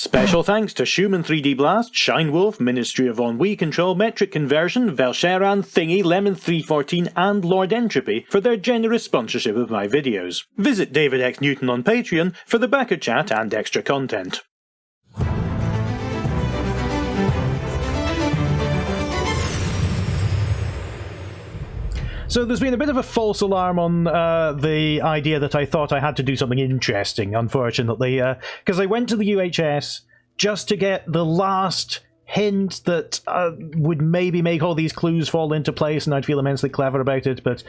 Special thanks to Schumann 3D Blast, Shinewolf, Ministry of Ennui Control, Metric Conversion, Velcheran, Thingy, Lemon 314 and Lord Entropy for their generous sponsorship of my videos. Visit David X Newton on Patreon for the backer chat and extra content. So there's been a bit of a false alarm on the idea that I thought I had to do something interesting, unfortunately, because I went to the UHS just to get the last hint that would maybe make all these clues fall into place and I'd feel immensely clever about it, but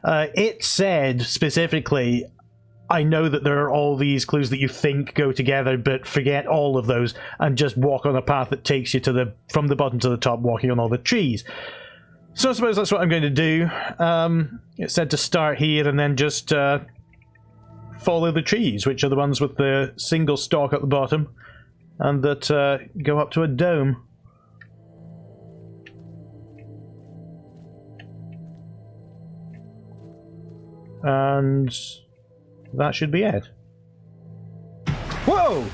it said specifically, I know that there are all these clues that you think go together, but forget all of those and just walk on a path that takes you to from the bottom to the top, walking on all the trees. So I suppose that's what I'm going to do. It said to start here and then just follow the trees, which are the ones with the single stalk at the bottom, and that go up to a dome. And that should be it. Whoa!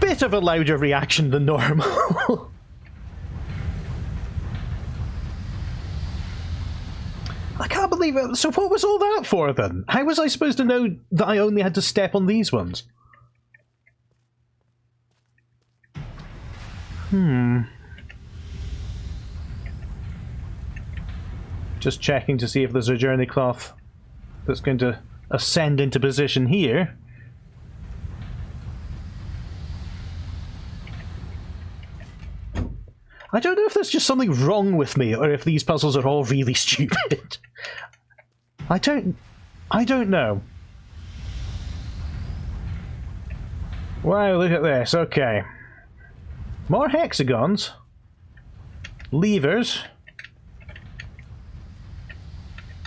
Bit of a louder reaction than normal. I can't believe it. So what was all that for then? How was I supposed to know that I only had to step on these ones? Just checking to see if there's a journey cloth that's going to ascend into position here. I don't know if there's just something wrong with me, or if these puzzles are all really stupid. I don't know. Wow, look at this. Okay. More hexagons. Levers.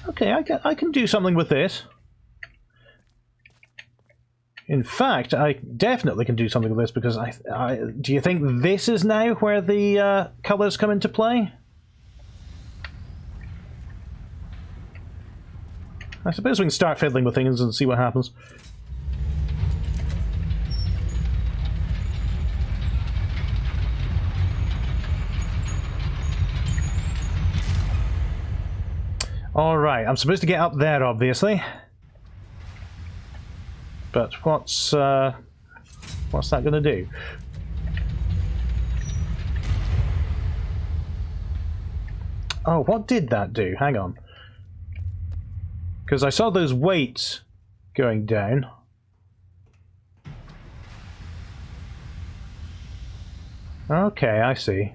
Okay, I can do something with this. In fact, I definitely can do something with this, because do you think this is now where the colours come into play? I suppose we can start fiddling with things and see what happens. Alright, I'm supposed to get up there, obviously. But what's that going to do? Oh, what did that do? Hang on. Because I saw those weights going down. Okay, I see.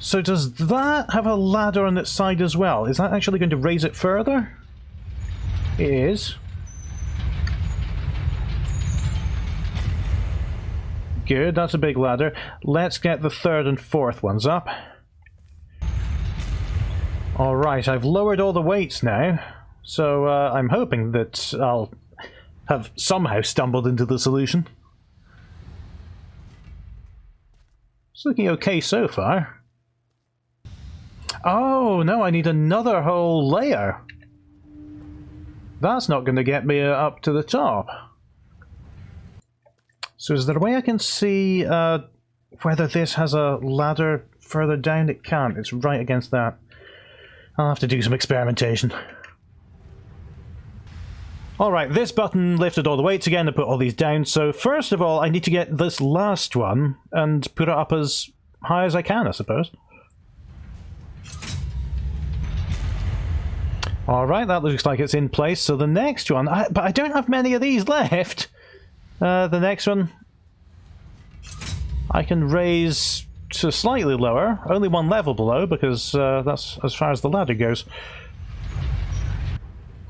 So does that have a ladder on its side as well? Is that actually going to raise it further? It is. Good, that's a big ladder. Let's get the third and fourth ones up. Alright, I've lowered all the weights now, so I'm hoping that I'll have somehow stumbled into the solution. It's looking okay so far. Oh, no, I need another whole layer. That's not going to get me up to the top. So is there a way I can see whether this has a ladder further down? It can't. It's right against that. I'll have to do some experimentation. Alright, this button lifted all the weights again to put all these down. So first of all, I need to get this last one and put it up as high as I can, I suppose. Alright, that looks like it's in place. So the next one... but I don't have many of these left. The next one I can raise to slightly lower, only one level below, because that's as far as the ladder goes.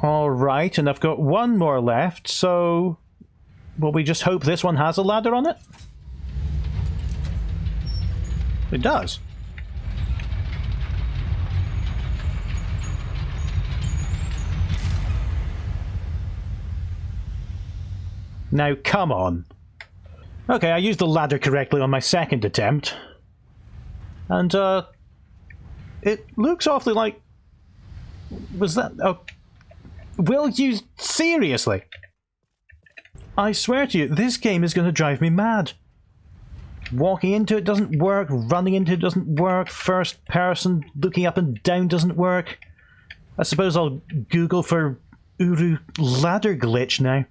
Alright, and I've got one more left, so will we just hope this one has a ladder on it? It does. Now, come on. Okay, I used the ladder correctly on my second attempt. And, it looks awfully like Was that... Oh, will you... Seriously? I swear to you, this game is going to drive me mad. Walking into it doesn't work, running into it doesn't work, first person looking up and down doesn't work. I suppose I'll Google for Uru ladder glitch now.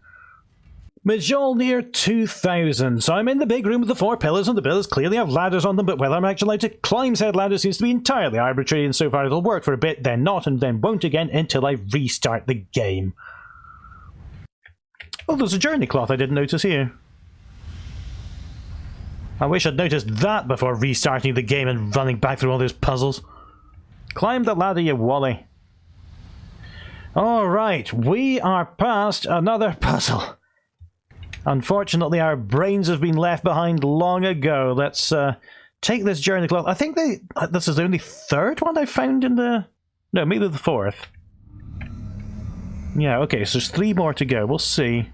Mjolnir 2000. So I'm in the big room with the 4 pillars, and the pillars clearly have ladders on them, but whether I'm actually allowed to climb said ladder seems to be entirely arbitrary, and so far it'll work for a bit, then not, and then won't again until I restart the game. Oh, there's a journey cloth I didn't notice here. I wish I'd noticed that before restarting the game and running back through all those puzzles. Climb the ladder, you wally. Alright, we are past another puzzle. Unfortunately, our brains have been left behind long ago. Let's take this journey cloth. I think this is the only 3rd one I found in the... No, maybe the 4th. Yeah, okay, so there's 3 more to go. We'll see.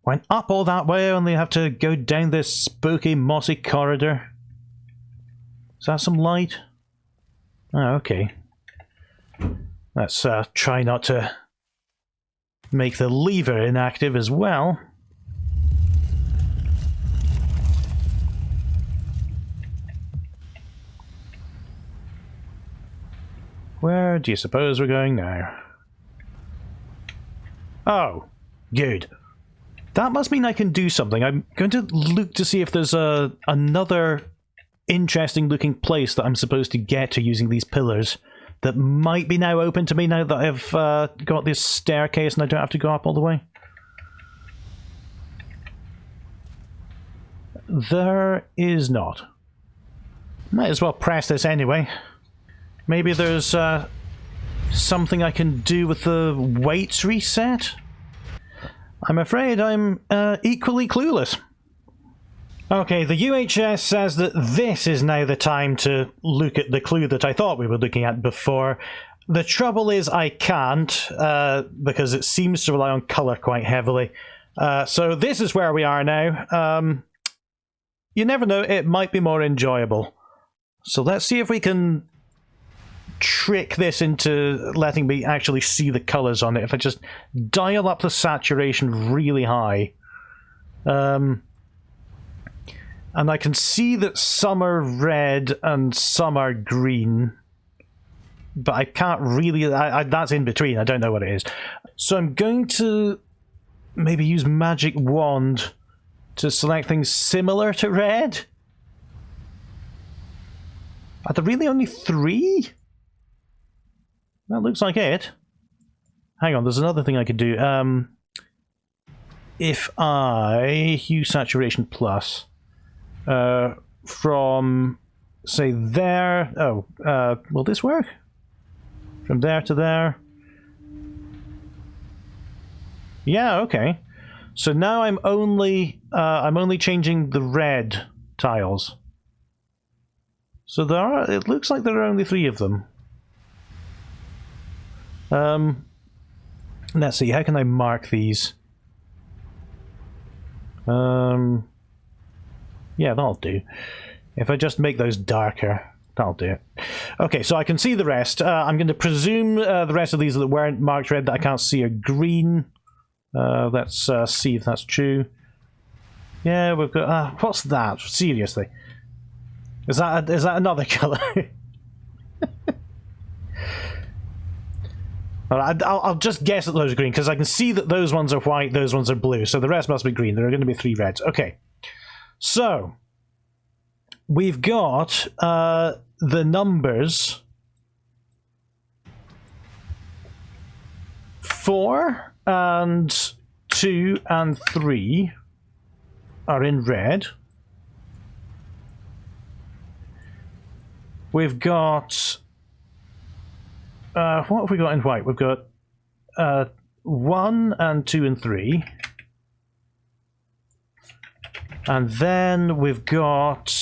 Went up all that way, only have to go down this spooky, mossy corridor. Is that some light? Oh, okay. Let's try not to make the lever inactive as well. Where do you suppose we're going now? Oh, good. That must mean I can do something. I'm going to look to see if there's another interesting looking place that I'm supposed to get to using these pillars that might be now open to me now that I've got this staircase and I don't have to go up all the way. There is not. Might as well press this anyway. Maybe there's something I can do with the weights reset? I'm afraid I'm equally clueless. Okay, the UHS says that this is now the time to look at the clue that I thought we were looking at before. The trouble is I can't, because it seems to rely on colour quite heavily. So this is where we are now. You never know, it might be more enjoyable. So let's see if we can trick this into letting me actually see the colours on it. If I just dial up the saturation really high. And I can see that some are red and some are green. But I can't really... that's in between, I don't know what it is. So I'm going to maybe use Magic Wand to select things similar to red. Are there really only 3? That looks like it. Hang on, there's another thing I could do. If I hue saturation plus from, say, there... Oh, will this work? From there to there? Yeah, okay. So now I'm only changing the red tiles. So there are... It looks like there are only 3 of them. Let's see, how can I mark these? Yeah, that'll do. If I just make those darker, that'll do it. Okay, so I can see the rest. I'm going to presume the rest of these that weren't marked red that I can't see are green. Let's see if that's true. Yeah, we've got... what's that? Seriously. Is that another colour? I'll just guess that those are green, because I can see that those ones are white, those ones are blue, so the rest must be green. There are going to be 3 reds. Okay. So, we've got the numbers 4 and 2 and 3 are in red. We've got... what have we got in white? We've got 1 and 2 and 3. And then we've got...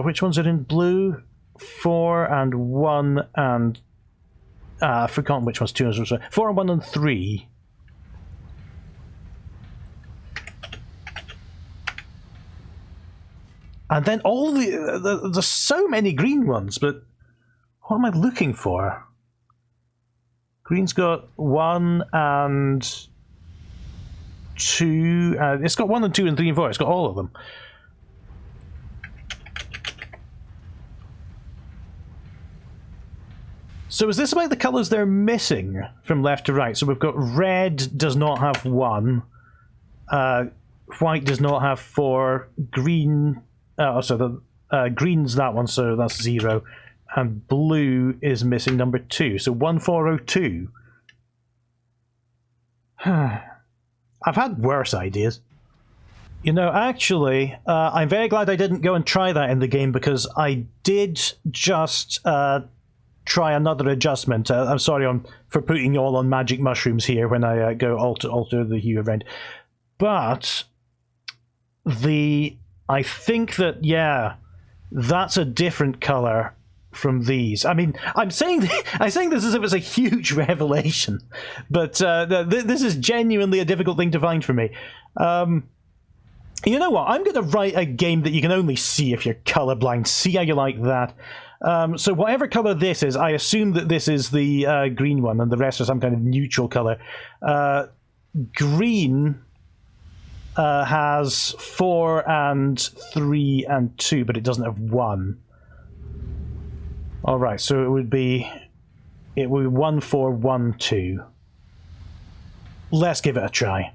which ones are in blue? 4 and 1 and... I've forgotten which one's 2 and 3. 4 and 1 and 3. And then all there's so many green ones, but what am I looking for? Green's got 1 and 2. It's got 1 and 2 and 3 and 4. It's got all of them. So is this about the colours they're missing from left to right? So we've got red does not have 1. White does not have 4. Green... green's that one, so that's 0. And blue is missing number 2. So 1402. I've had worse ideas. You know, actually, I'm very glad I didn't go and try that in the game, because I did just try another adjustment. I'm sorry for putting you all on magic mushrooms here when I go alter the hue of red. But I think that, yeah, that's a different colour from these. I mean, I'm saying this as if it's a huge revelation, but this is genuinely a difficult thing to find for me. You know what? I'm going to write a game that you can only see if you're colorblind. See how you like that. So whatever color this is, I assume that this is the green one, and the rest are some kind of neutral color. Green has 4 and 3 and 2, but it doesn't have 1. All right, so it would be 1 4 1 2. Let's give it a try.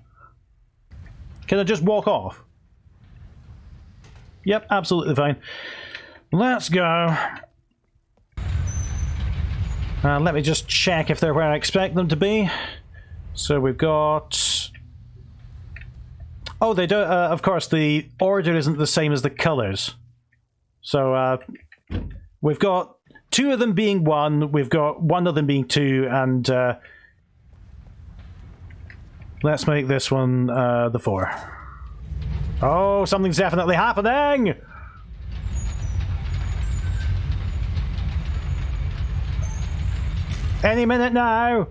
Can I just walk off? Yep, absolutely fine. Let's go. Let me just check if they're where I expect them to be. So we've got... Oh, they don't... of course, the order isn't the same as the colours. So we've got 2 of them being 1, we've got 1 of them being 2, and let's make this one the 4. Oh, something's definitely happening! Any minute now!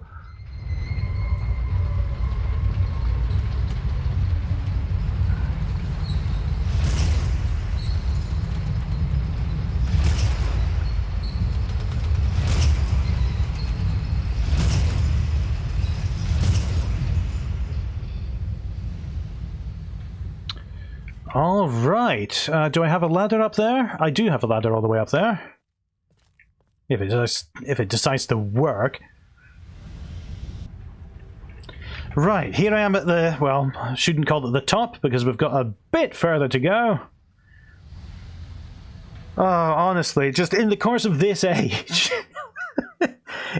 All right. Do I have a ladder up there? I do have a ladder all the way up there. If it decides to work. Right, here I am at the... Well, I shouldn't call it the top, because we've got a bit further to go. Oh, honestly, just in the course of this age...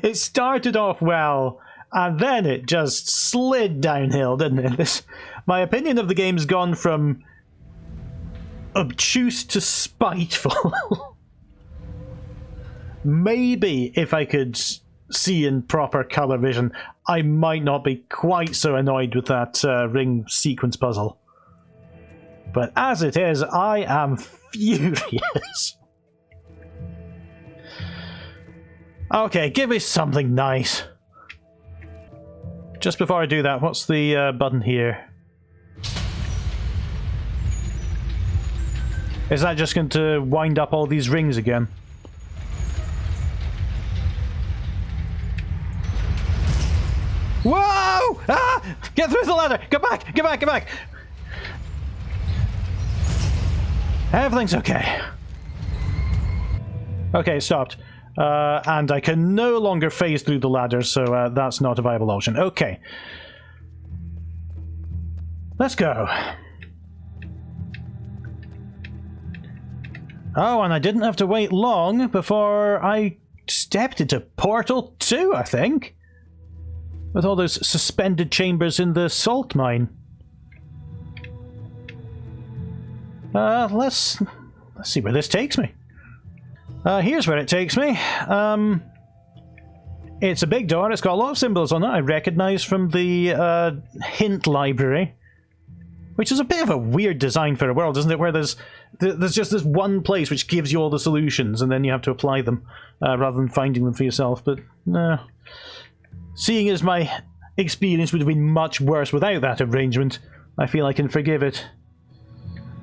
it started off well, and then it just slid downhill, didn't it? My opinion of the game's gone from obtuse to spiteful. Maybe if I could see in proper colour vision, I might not be quite so annoyed with that ring sequence puzzle. But as it is, I am furious. Okay, give me something nice. Just before I do that, what's the button here? Is that just going to wind up all these rings again? Whoa! Ah! Get through the ladder! Get back! Get back! Get back! Everything's okay. Okay, it stopped. And I can no longer phase through the ladder, so that's not a viable option. Okay. Let's go. Oh, and I didn't have to wait long before I stepped into Portal 2, I think. With all those suspended chambers in the salt mine. Let's see where this takes me. Here's where it takes me. It's a big door. It's got a lot of symbols on it I recognize from the hint library. Which is a bit of a weird design for a world, isn't it? Where there's just this one place which gives you all the solutions, and then you have to apply them, rather than finding them for yourself. But, no. Seeing as my experience would have been much worse without that arrangement, I feel I can forgive it.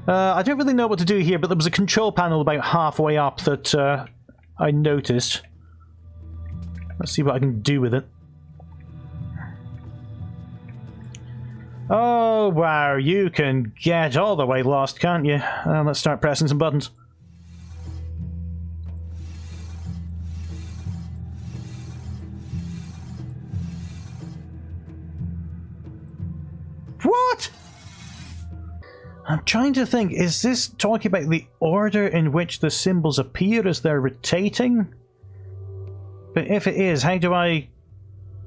I don't really know what to do here, but there was a control panel about halfway up that I noticed. Let's see what I can do with it. Oh, wow, you can get all the way lost, can't you? Let's start pressing some buttons. What? I'm trying to think, is this talking about the order in which the symbols appear as they're rotating? But if it is, how do I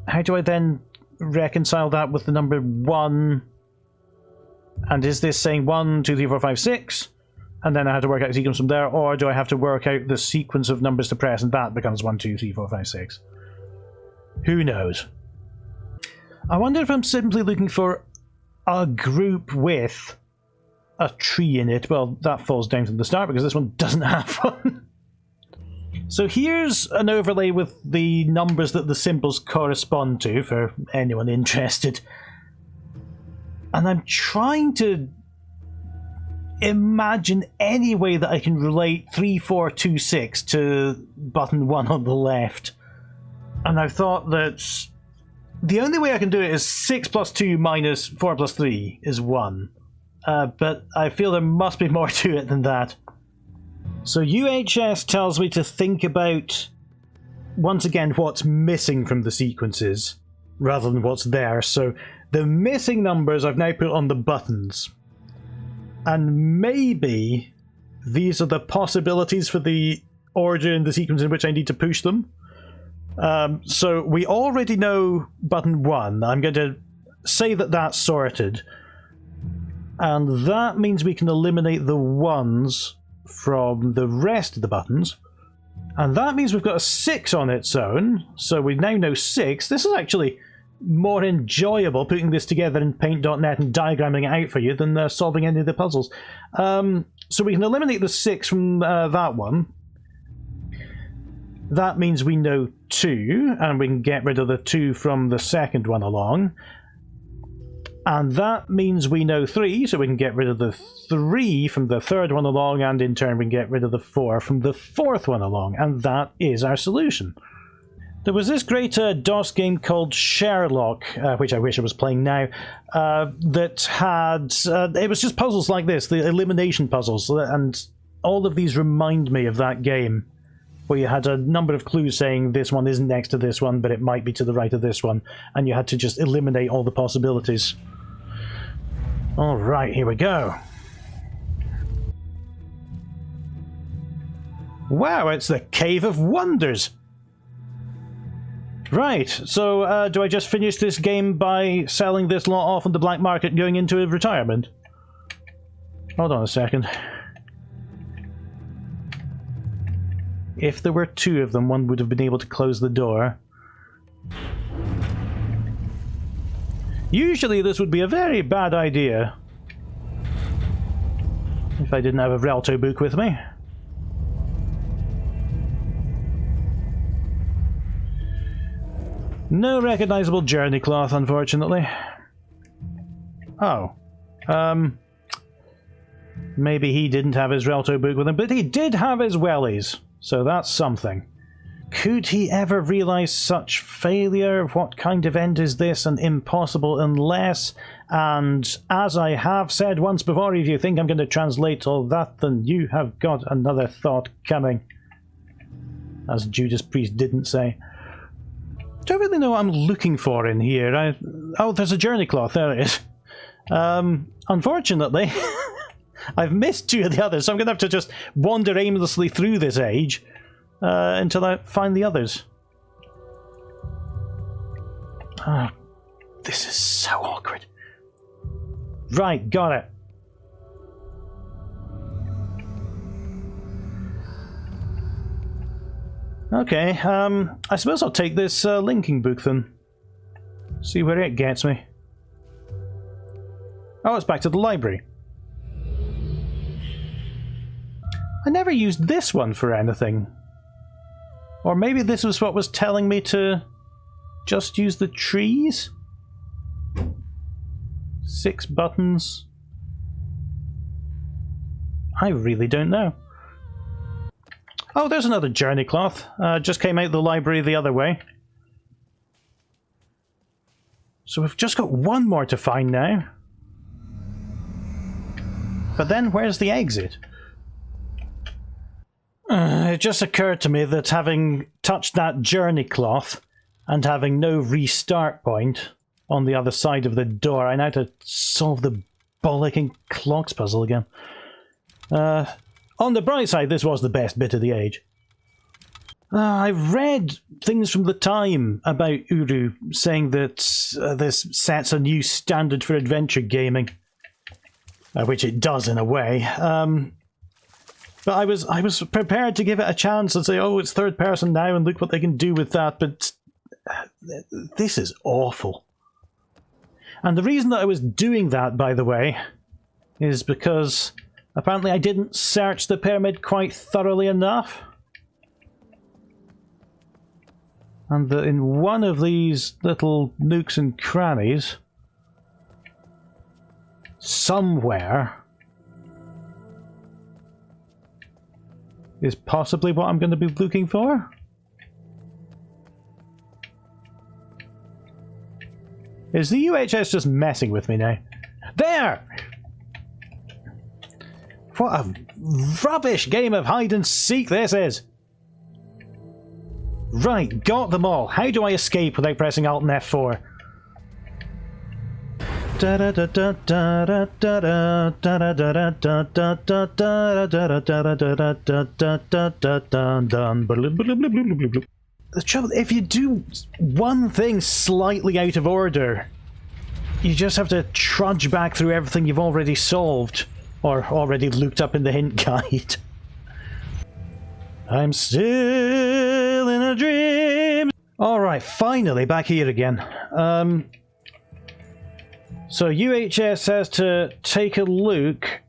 then reconcile that with the number 1? And is this saying 1, 2, 3, 4, 5, 6? And then I have to work out a sequence from there, or do I have to work out the sequence of numbers to press and that becomes 1, 2, 3, 4, 5, 6? Who knows? I wonder if I'm simply looking for a group with a tree in it. Well, that falls down from the start because this one doesn't have one. So here's an overlay with the numbers that the symbols correspond to for anyone interested. And I'm trying to imagine any way that I can relate 3, 4, 2, 6 to button 1 on the left. And I've thought that the only way I can do it is 6 plus 2 minus 4 plus 3 is 1. But I feel there must be more to it than that. So UHS tells me to think about, once again, what's missing from the sequences, rather than what's there. So the missing numbers I've now put on the buttons. And maybe these are the possibilities for the order in the sequence in which I need to push them. So we already know button 1. I'm going to say that that's sorted. And that means we can eliminate the 1s from the rest of the buttons. And that means we've got a 6 on its own. So we now know 6. This is actually more enjoyable putting this together in paint.net and diagramming it out for you than solving any of the puzzles. So we can eliminate the 6 from that one. That means we know 2, and we can get rid of the 2 from the second one along. And that means we know 3, so we can get rid of the 3 from the third one along, and in turn we can get rid of the 4 from the fourth one along. And that is our solution. There was this great DOS game called Sherlock, which I wish I was playing now, that had... it was just puzzles like this, the elimination puzzles, and all of these remind me of that game, where you had a number of clues saying this one isn't next to this one, but it might be to the right of this one, and you had to just eliminate all the possibilities. Alright, here we go. Wow, it's the Cave of Wonders! Right, so do I just finish this game by selling this lot off on the black market and going into a retirement? Hold on a second. If there were 2 of them, one would have been able to close the door. Usually this would be a very bad idea. If I didn't have a Relto book with me. No recognizable journey cloth, unfortunately. Oh. Maybe he didn't have his Relto book with him, but he did have his wellies. So that's something. Could he ever realize such failure? What kind of end is this? And impossible unless... And as I have said once before, if you think I'm going to translate all that, then you have got another thought coming. As Judas Priest didn't say. Don't really know what I'm looking for in here. Oh, there's a journey cloth. There it is. Unfortunately, I've missed 2 of the others, so I'm going to have to just wander aimlessly through this age until I find the others. Oh, this is so awkward. Right, got it. Okay, I suppose I'll take this linking book then. See where it gets me. Oh, it's back to the library. I never used this one for anything. Or maybe this was what was telling me to just use the trees? 6 buttons. I really don't know. Oh, there's another journey cloth. Just came out of the library the other way. So we've just got one more to find now. But then, where's the exit? It just occurred to me that having touched that journey cloth and having no restart point on the other side of the door, I now have to solve the bollocking clocks puzzle again. On the bright side, this was the best bit of the age. I read things from the time about Uru saying that this sets a new standard for adventure gaming, which it does in a way. But I was prepared to give it a chance and say, oh, it's third person now and look what they can do with that, but this is awful. And the reason that I was doing that, by the way, is because apparently I didn't search the pyramid quite thoroughly enough. And that in one of these little nooks and crannies, somewhere, is possibly what I'm going to be looking for. Is the UHS just messing with me now? There! What a rubbish game of hide and seek this is! Right, got them all. How do I escape without pressing Alt and F4? The trouble, if you do one thing slightly out of order, you just have to trudge back through everything you've already solved, or already looked up in the hint guide. I'm still in a dream. Alright, finally back here again. So UHS has to take a look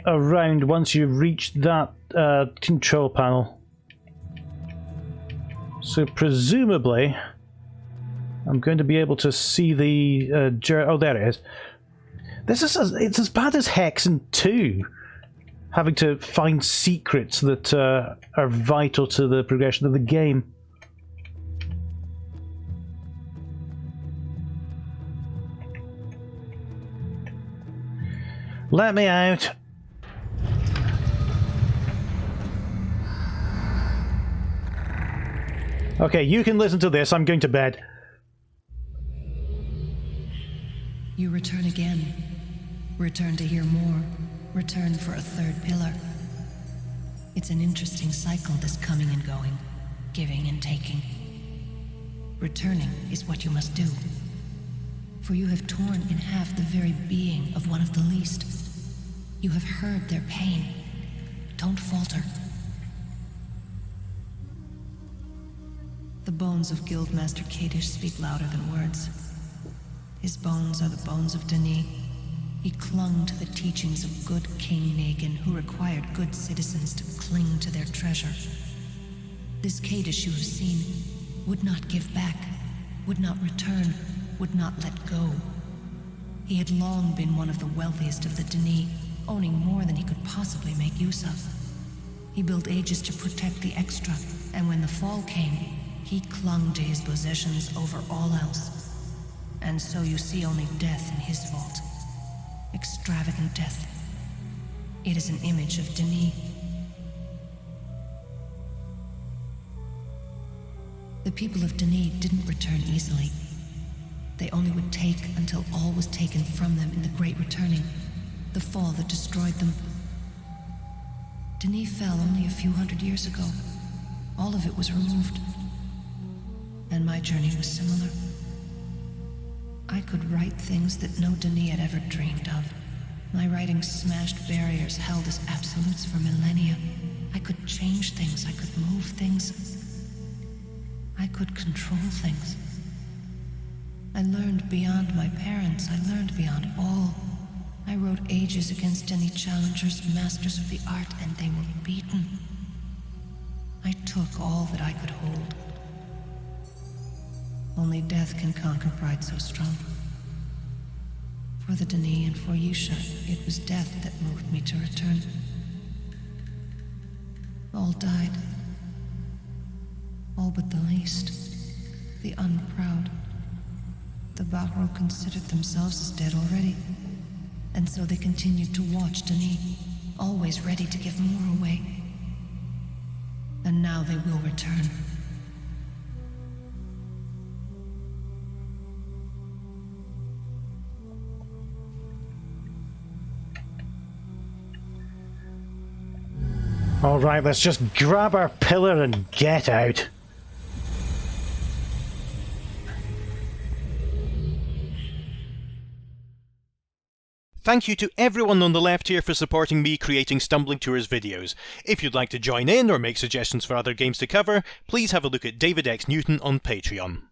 around once you've reached that control panel. So presumably, I'm going to be able to see the... oh, there it is. It's as bad as Hexen 2. Having to find secrets that are vital to the progression of the game. Let me out. Okay, you can listen to this. I'm going to bed. You return again. Return to hear more. Return for a third pillar. It's an interesting cycle, this coming and going, giving and taking. Returning is what you must do. For you have torn in half the very being of one of the least. You have heard their pain. Don't falter. The bones of Guildmaster Radish speak louder than words. His bones are the bones of Denis. He clung to the teachings of good King Negan, who required good citizens to cling to their treasure. This Radish you have seen would not give back, would not return, would not let go. He had long been one of the wealthiest of the Denis, owning more than he could possibly make use of. He built ages to protect the extra, and when the fall came, he clung to his possessions over all else. And so you see only death in his vault. Extravagant death. It is an image of Denis. The people of Denis didn't return easily. They only would take until all was taken from them in the Great Returning, the fall that destroyed them. Denis fell only a few hundred years ago. All of it was removed. And my journey was similar. I could write things that no Denis had ever dreamed of. My writing smashed barriers held as absolutes for millennia. I could change things, I could move things. I could control things. I learned beyond my parents, I learned beyond all. I wrote ages against any challengers, masters of the art, and they were beaten. I took all that I could hold. Only death can conquer pride so strong. For the Denis and for Yusha, it was death that moved me to return. All died. All but the least. The unproud. The Bahro considered themselves as dead already. And so they continued to watch Denis, always ready to give more away. And now they will return. Alright, let's just grab our pillar and get out. Thank you to everyone on the left here for supporting me creating Stumbling Tours videos. If you'd like to join in or make suggestions for other games to cover, please have a look at David X Newton on Patreon.